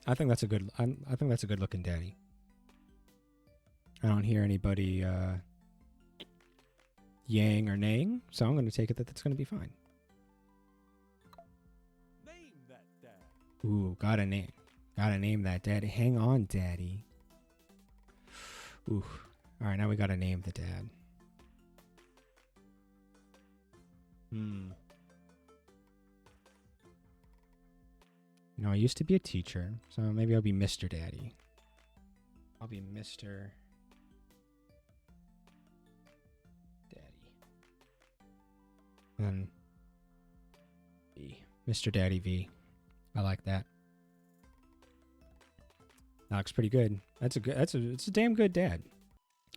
I think that's a good. I think that's a good looking daddy. I don't hear anybody yang or naying, so I'm going to take it that that's going to be fine. Name that dad. Ooh, gotta name that daddy. Hang on, daddy. Ooh, all right, now we gotta name the dad. You know, I used to be a teacher, so maybe I'll be Mr. Daddy. I'll be Mr. Daddy. And then V. Mr. Daddy V. I like that. That looks pretty good. It's a damn good dad.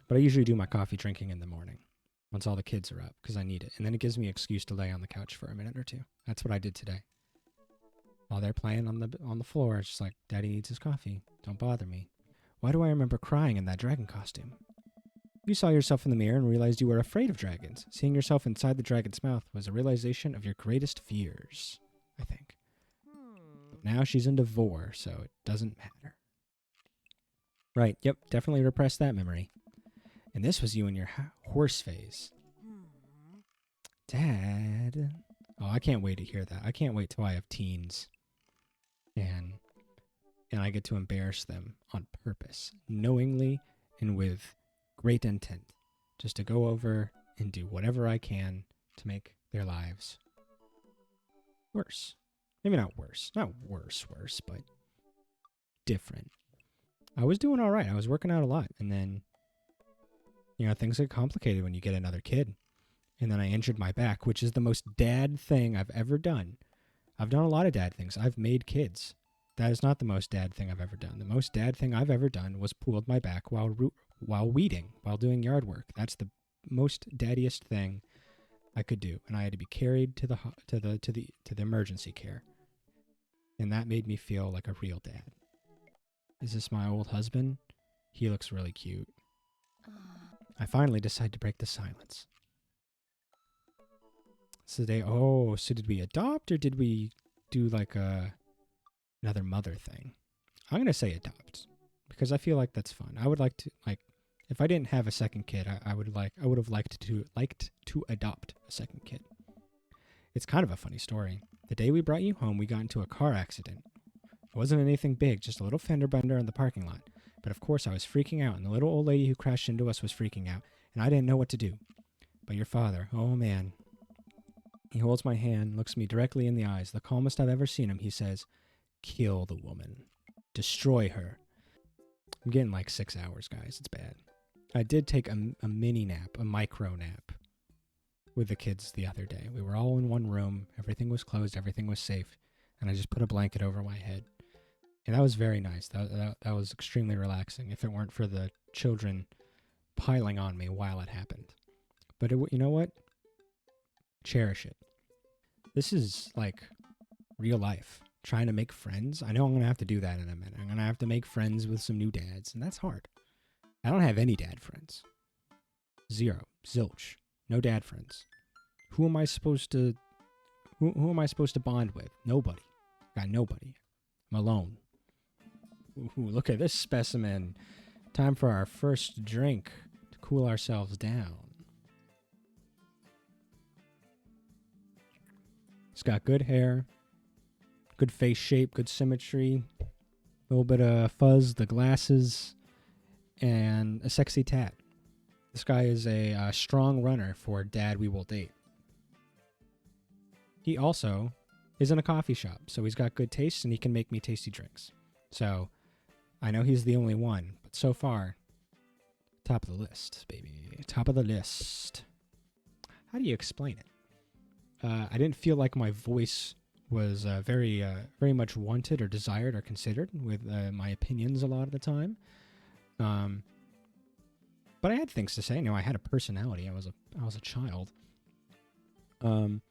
But I usually do my coffee drinking in the morning once all the kids are up because I need it. And then it gives me an excuse to lay on the couch for a minute or two. That's what I did today. While they're playing on the floor, it's just like, Daddy needs his coffee. Don't bother me. Why do I remember crying in that dragon costume? You saw yourself in the mirror and realized you were afraid of dragons. Seeing yourself inside the dragon's mouth was a realization of your greatest fears, I think. But now she's into vor, so it doesn't matter. Right, yep, definitely repressed that memory. And this was you in your horse phase. Dad. Oh, I can't wait to hear that. I can't wait till I have teens. And I get to embarrass them on purpose, knowingly and with great intent, just to go over and do whatever I can to make their lives worse. Maybe not worse. Not worse, but different. I was doing all right. I was working out a lot. And then, you know, things get complicated when you get another kid. And then I injured my back, which is the most dad thing I've ever done. I've done a lot of dad things. I've made kids. That is not the most dad thing I've ever done. The most dad thing I've ever done was pulled my back while weeding, while doing yard work. That's the most daddiest thing I could do, and I had to be carried to the emergency care. And that made me feel like a real dad. Is this my old husband? He looks really cute. I finally decide to break the silence. So so did we adopt or did we do like another mother thing? I'm going to say adopt because I feel like that's fun. I would like to, if I didn't have a second kid, I would have liked to adopt a second kid. It's kind of a funny story. The day we brought you home, we got into a car accident. It wasn't anything big, just a little fender bender in the parking lot. But of course I was freaking out, and the little old lady who crashed into us was freaking out, and I didn't know what to do. But your father, oh man. He holds my hand, looks me directly in the eyes, the calmest I've ever seen him. He says, kill the woman. Destroy her. I'm getting like 6 hours, guys. It's bad. I did take a mini nap, a micro nap, with the kids the other day. We were all in one room. Everything was closed. Everything was safe. And I just put a blanket over my head. And that was very nice. That was extremely relaxing if it weren't for the children piling on me while it happened. But you know what? Cherish it. This is like real life. Trying to make friends. I know I'm going to have to do that in a minute. I'm going to have to make friends with some new dads, and that's hard. I don't have any dad friends. Zero. Zilch. No dad friends. Who am I supposed to bond with? Nobody. Got nobody. I'm alone. Ooh, look at this specimen. Time for our first drink to cool ourselves down. It's got good hair, good face shape, good symmetry, a little bit of fuzz, the glasses, and a sexy tat. This guy is a strong runner for Dad We Will Date. He also is in a coffee shop, so he's got good taste and he can make me tasty drinks. So I know he's the only one, but so far, top of the list, baby. Top of the list. How do you explain it? I didn't feel like my voice was very much wanted or desired or considered with my opinions a lot of the time. But I had things to say. You know, I had a personality. I was a child. So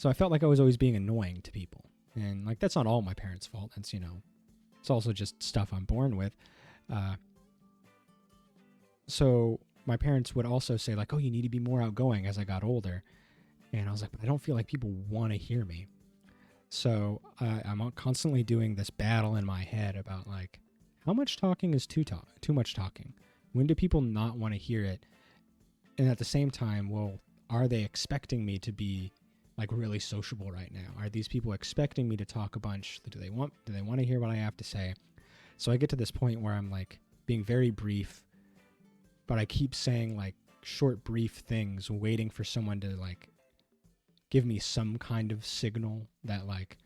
I felt like I was always being annoying to people. And like that's not all my parents' fault. That's, you know, it's also just stuff I'm born with. So my parents would also say like, "Oh, you need to be more outgoing" as I got older. And I was like, but I don't feel like people want to hear me. So I'm constantly doing this battle in my head about like, how much talking is too much talking? When do people not want to hear it? And at the same time, well, are they expecting me to be like really sociable right now? Are these people expecting me to talk a bunch? Do they want to hear what I have to say? So I get to this point where I'm like being very brief, but I keep saying like short, brief things, waiting for someone to like give me some kind of signal that like,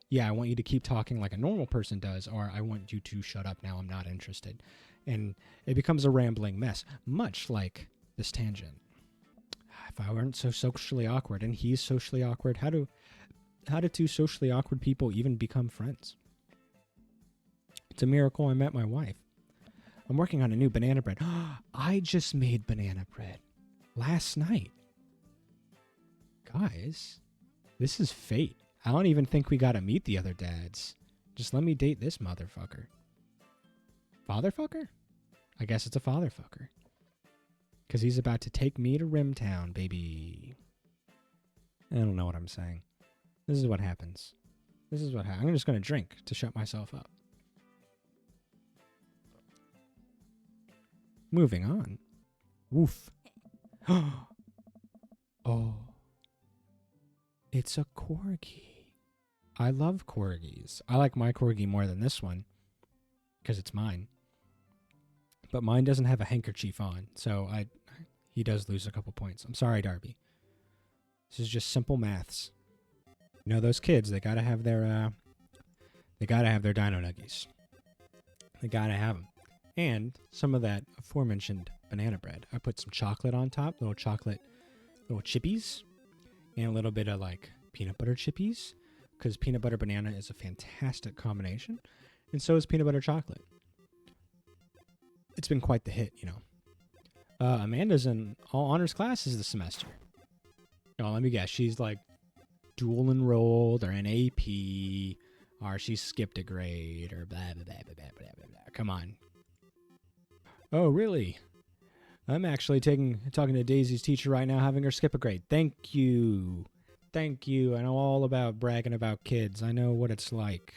yeah, I want you to keep talking like a normal person does, or I want you to shut up now, I'm not interested. And it becomes a rambling mess, much like this tangent. If I weren't so socially awkward, and he's socially awkward, how do two socially awkward people even become friends? It's a miracle I met my wife. I'm working on a new banana bread. I just made banana bread last night. Guys, this is fate. I don't even think we gotta meet the other dads. Just let me date this motherfucker. Fatherfucker? I guess it's a fatherfucker. Because he's about to take me to Rimtown, baby. I don't know what I'm saying. This is what happens. I'm just gonna drink to shut myself up. Moving on. Woof. Oh. It's a corgi. I love corgis. I like my corgi more than this one because it's mine. But mine doesn't have a handkerchief on, so he does lose a couple points. I'm sorry, Darby. This is just simple maths. You know, those kids, they gotta have their dino nuggies. They gotta have them. And some of that aforementioned banana bread. I put some chocolate on top, little chippies, and a little bit of like peanut butter chippies, because peanut butter banana is a fantastic combination, and so is peanut butter chocolate. It's been quite the hit, you know. Amanda's in all honors classes this semester. Oh, let me guess. She's like dual enrolled or an AP, or she skipped a grade, or blah, blah, blah, blah, blah, blah, blah. Come on. Oh, really? I'm actually talking to Daisy's teacher right now, having her skip a grade. Thank you. Thank you. I know all about bragging about kids. I know what it's like.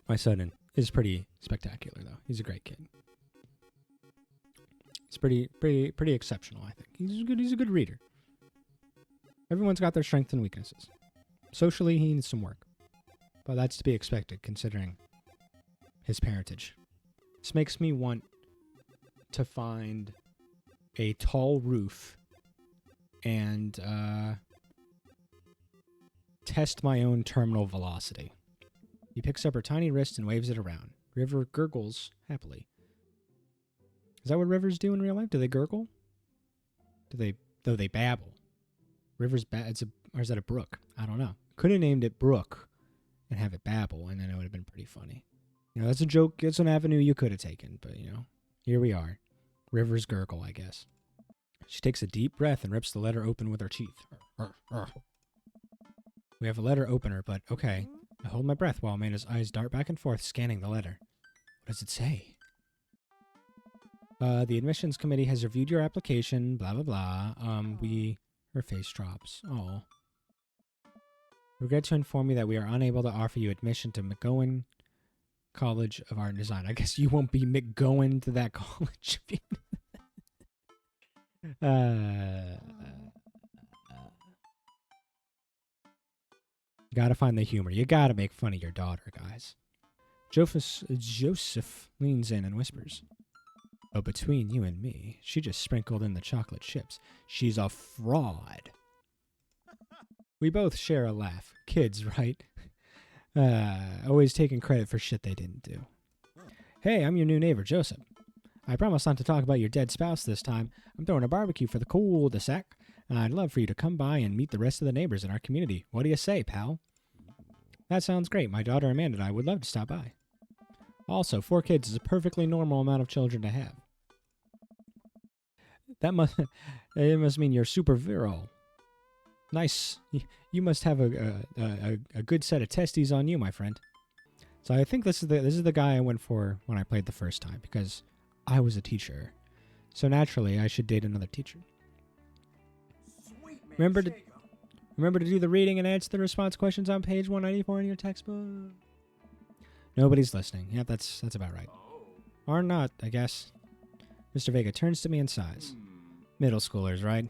My son is pretty spectacular, though. He's a great kid. He's pretty exceptional, I think. He's a good reader. Everyone's got their strengths and weaknesses. Socially, he needs some work. But that's to be expected, considering his parentage. This makes me want to find a tall roof and test my own terminal velocity. He picks up her tiny wrist and waves it around. River gurgles happily. Is that what rivers do in real life? Do they gurgle? Though they babble. Rivers or is that a brook? I don't know. Could have named it Brook and have it babble, and then it would have been pretty funny. You know, that's a joke. It's an avenue you could have taken, but you know, here we are. Rivers gurgle, I guess. She takes a deep breath and rips the letter open with her teeth. We have a letter opener, but okay. I hold my breath while Amanda's eyes dart back and forth, scanning the letter. What does it say? The admissions committee has reviewed your application, blah, blah, blah. Her face drops. Oh. Regret to inform you that we are unable to offer you admission to McGowan College of Art and Design. I guess you won't be McGowan to that college. Gotta find the humor. You gotta make fun of your daughter, guys. Joseph leans in and whispers, "Oh, between you and me, she just sprinkled in the chocolate chips. She's a fraud." We both share a laugh. Kids, right? Always taking credit for shit they didn't do. Hey, I'm your new neighbor, Joseph. I promise not to talk about your dead spouse this time. I'm throwing a barbecue for the cul-de-sac, and I'd love for you to come by and meet the rest of the neighbors in our community. What do you say, pal? That sounds great. My daughter Amanda and I would love to stop by. Also, 4 kids is a perfectly normal amount of children to have. It must mean you're super virile. Nice. You must have a good set of testes on you, my friend. So I think this is the guy I went for when I played the first time, because I was a teacher. So naturally, I should date another teacher. Sweet man, Remember to do the reading and answer the response questions on page 194 in your textbook. Nobody's listening. Yep, that's about right. Or not, I guess. Mr. Vega turns to me and sighs. Middle schoolers, right?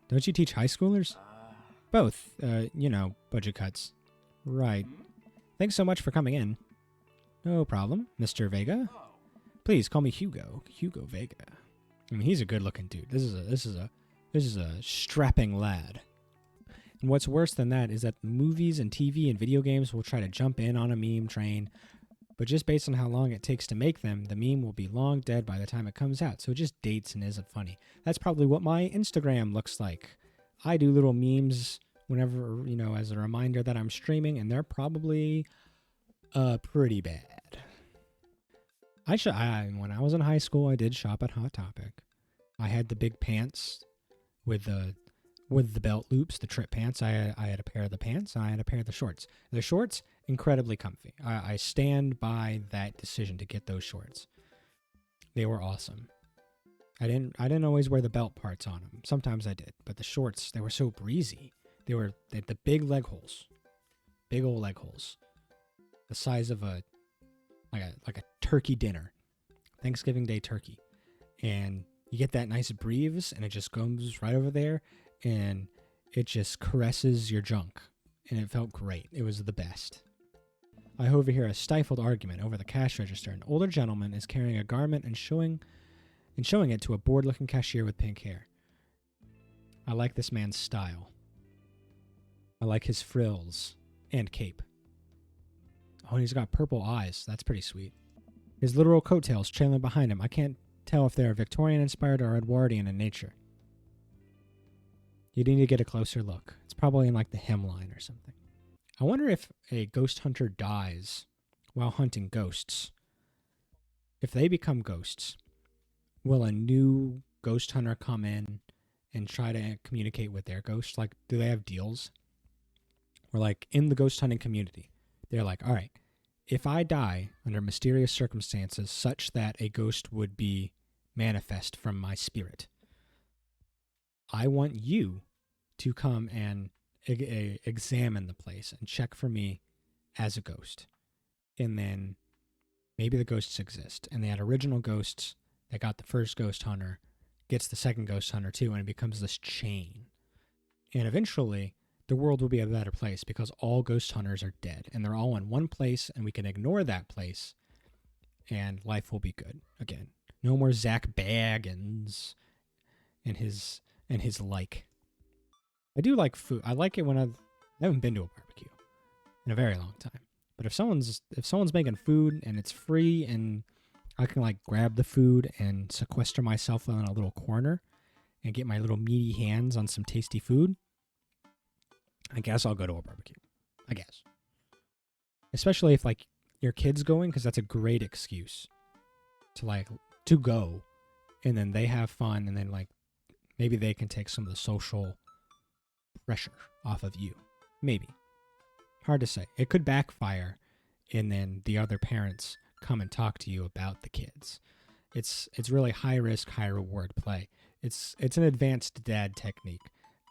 Don't you teach high schoolers? Both. Budget cuts. Right. Thanks so much for coming in. No problem, Mr. Vega. Please call me Hugo. Hugo Vega. I mean, he's a good-looking dude. This is a strapping lad. And what's worse than that is that movies and TV and video games will try to jump in on a meme train, but just based on how long it takes to make them, the meme will be long dead by the time it comes out, so it just dates and isn't funny. That's probably what my Instagram looks like. I do little memes whenever, as a reminder that I'm streaming, and they're probably pretty bad. When I was in high school, I did shop at Hot Topic. I had the big pants with the belt loops, the trip pants. I had a pair of the pants, and I had a pair of the shorts. The shorts, incredibly comfy. I stand by that decision to get those shorts. They were awesome. I didn't always wear the belt parts on them. Sometimes I did, but the shorts, they were so breezy. They had the big leg holes, big old leg holes, the size of a turkey dinner, Thanksgiving Day turkey, and you get that nice breeze, and it just goes right over there, and it just caresses your junk, and it felt great. It was the best. I overhear a stifled argument over the cash register. An older gentleman is carrying a garment and showing it to a bored-looking cashier with pink hair. I like this man's style. I like his frills and cape. Oh, and he's got purple eyes. That's pretty sweet. His literal coattails trailing behind him. I can't tell if they're Victorian-inspired or Edwardian in nature. You need to get a closer look. It's probably in like the hemline or something. I wonder if a ghost hunter dies while hunting ghosts. If they become ghosts, will a new ghost hunter come in and try to communicate with their ghost? Like, do they have deals? Or like in the ghost hunting community, they're like, all right, if I die under mysterious circumstances such that a ghost would be manifest from my spirit, I want you to come and examine the place and check for me as a ghost. And then maybe the ghosts exist. And that original ghosts that got the first ghost hunter gets the second ghost hunter too, and it becomes this chain. And eventually, the world will be a better place because all ghost hunters are dead and they're all in one place, and we can ignore that place and life will be good again. No more Zach Baggins and his like. I do like food. I like it when I haven't been to a barbecue in a very long time. But if someone's making food and it's free and I can like grab the food and sequester myself in a little corner and get my little meaty hands on some tasty food, I guess I'll go to a barbecue. I guess. Especially if like your kid's going, because that's a great excuse to go, and then they have fun, and then like maybe they can take some of the social pressure off of you. Maybe. Hard to say. It could backfire, and then the other parents come and talk to you about the kids. It's really high risk, high reward play. It's an advanced dad technique.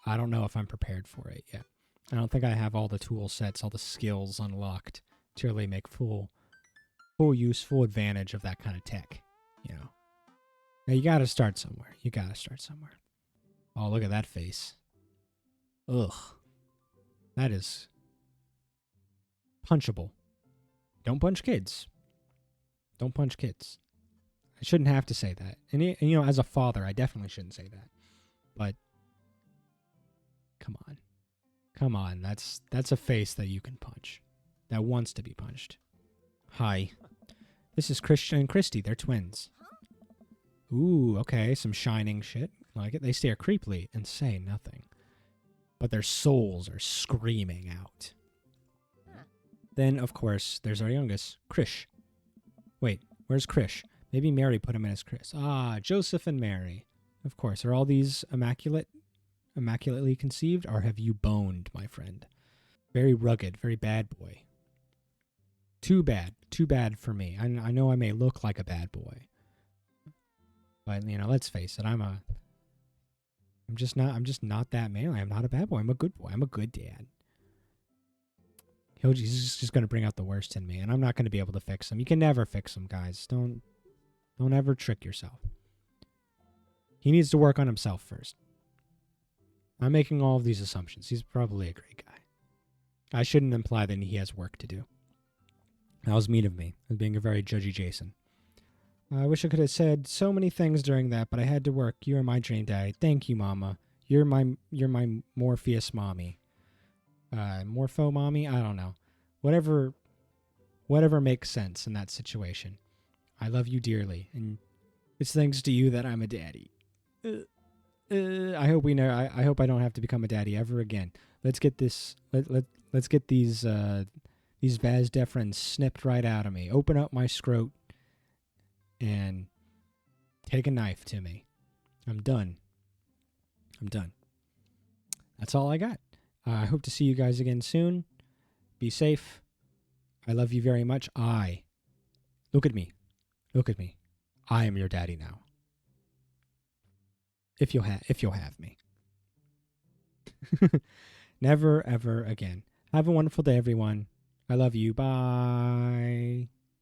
I don't know if I'm prepared for it yet. I don't think I have all the tool sets, all the skills unlocked to really make full use, full advantage of that kind of tech. Now you gotta start somewhere. Oh, look at that face. Ugh. That is punchable. Don't punch kids. Don't punch kids. I shouldn't have to say that. And as a father, I definitely shouldn't say that. But come on. Come on. That's a face that you can punch. That wants to be punched. Hi. This is Christian and Christy. They're twins. Ooh, okay. Some shining shit. Like it. They stare creepily and say nothing. But their souls are screaming out. Then, of course, there's our youngest, Krish. Wait, where's Krish? Maybe Mary put him in as Chris. Ah, Joseph and Mary. Of course. Are all these immaculately conceived, or have you boned, my friend? Very rugged, very bad boy. Too bad for me. I know I may look like a bad boy. But, let's face it, I'm I'm just not that manly. I'm not a bad boy. I'm a good boy. I'm a good dad. He's just going to bring out the worst in me, and I'm not going to be able to fix him. You can never fix him, guys. Don't ever trick yourself. He needs to work on himself first. I'm making all of these assumptions. He's probably a great guy. I shouldn't imply that he has work to do. That was mean of me. I was being a very judgy Jason. I wish I could have said so many things during that, but I had to work. You are my dream daddy. Thank you, Mama. You're my Morpheus mommy. Morpho mommy? I don't know. Whatever makes sense in that situation. I love you dearly, and it's thanks to you that I'm a daddy. I hope we know. I hope I don't have to become a daddy ever again. Let's get this. Let's get these vas deferens snipped right out of me. Open up my scrot and take a knife to me. I'm done. That's all I got. I hope to see you guys again soon. Be safe. I love you very much. Look at me. I am your daddy now. If you'll have me. Never ever again. Have a wonderful day, everyone. I love you. Bye.